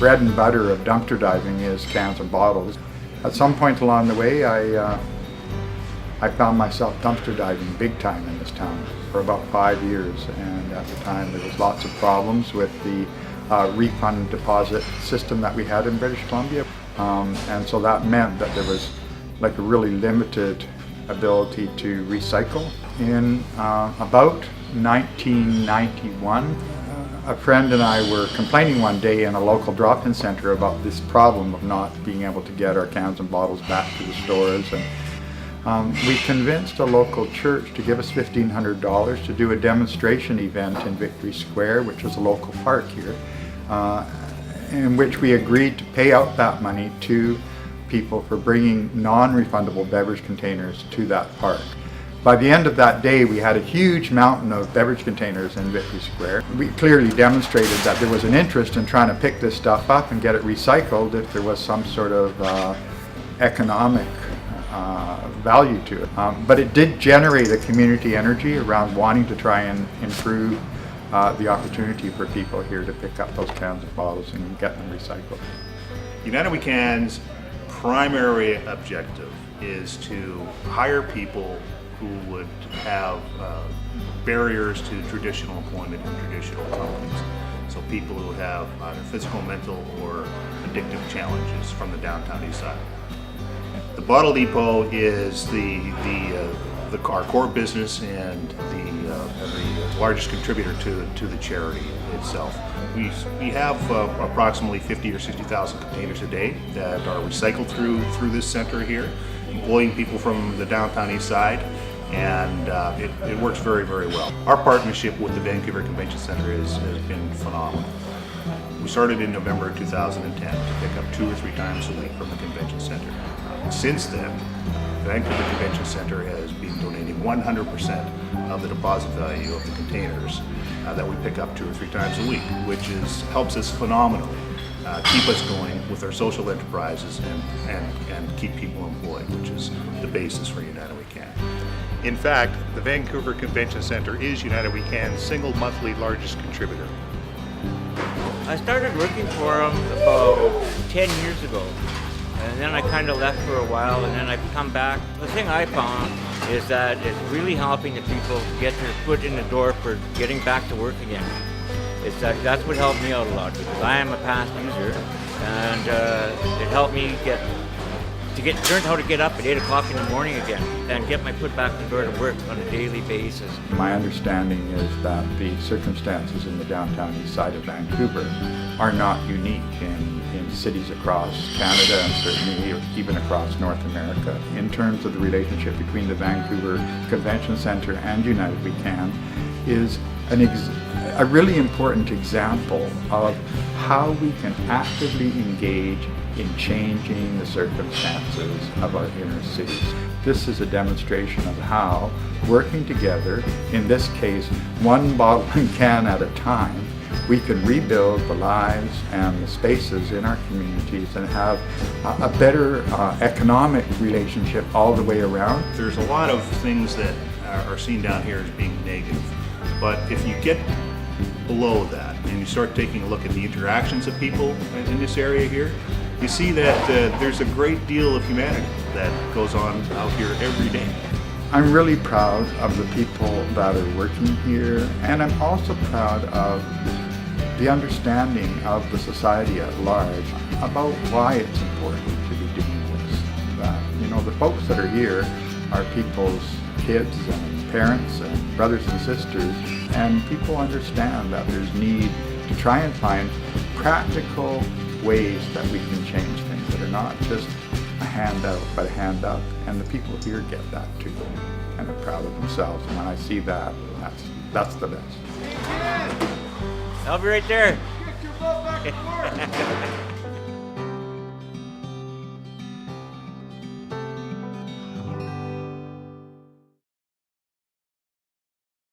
bread and butter of dumpster diving is cans and bottles. At some point along the way, I found myself dumpster diving big time in this town for about 5 years, and at the time there was lots of problems with the refund deposit system that we had in British Columbia, and so that meant that there was like a really limited ability to recycle. In about 1991, a friend and I were complaining one day in a local drop-in center about this problem of not being able to get our cans and bottles back to the stores, and we convinced a local church to give us $1,500 to do a demonstration event in Victory Square, which is a local park here, in which we agreed to pay out that money to people for bringing non-refundable beverage containers to that park. By the end of that day, we had a huge mountain of beverage containers in Victory Square. We clearly demonstrated that there was an interest in trying to pick this stuff up and get it recycled if there was some sort of economic value to it. But it did generate a community energy around wanting to try and improve the opportunity for people here to pick up those cans and bottles and get them recycled. United We Can's primary objective is to hire people who would have barriers to traditional employment in traditional companies. So people who have either physical, mental, or addictive challenges from the downtown east side. The Bottle Depot is our core business and the largest contributor to the charity itself. We have approximately 50 or 60,000 containers a day that are recycled through this center here, employing people from the downtown east side, and it works very, very well. Our partnership with the Vancouver Convention Center has been phenomenal. We started in November 2010 to pick up 2 or 3 times a week from the convention center. Since then, the Vancouver Convention Center has been donating 100% of the deposit value of the containers that we pick up 2 or 3 times a week, which helps us phenomenally keep us going with our social enterprises and keep people employed, which is the basis for United We Can. In fact, the Vancouver Convention Center is United We Can's single monthly largest contributor. I started working for them about 10 years ago, and then I kind of left for a while, and then I've come back. The thing I found is that it's really helping the people get their foot in the door for getting back to work again. That's what helped me out a lot, because I am a past user, and it helped me learn how to get up at 8 o'clock in the morning again and get my foot back in the door to work on a daily basis. My understanding is that the circumstances in the downtown east side of Vancouver are not unique in cities across Canada and certainly even across North America. In terms of the relationship between the Vancouver Convention Center and United We Can is a really important example of how we can actively engage in changing the circumstances of our inner cities. This is a demonstration of how, working together, in this case, one bottle and can at a time, we can rebuild the lives and the spaces in our communities and have a better economic relationship all the way around. There's a lot of things that are seen down here as being negative, but if you get below that and you start taking a look at the interactions of people in this area here, you see that there's a great deal of humanity that goes on out here every day. I'm really proud of the people that are working here, and I'm also proud of the understanding of the society at large about why it's important to be doing this. That, the folks that are here are people's kids and parents and brothers and sisters, and people understand that there's need to try and find practical ways that we can change things that are not just a handout but a hand up, and the people here get that too, and are proud of themselves. And when I see that, that's the best. I'll be right there. Get your butt back to work.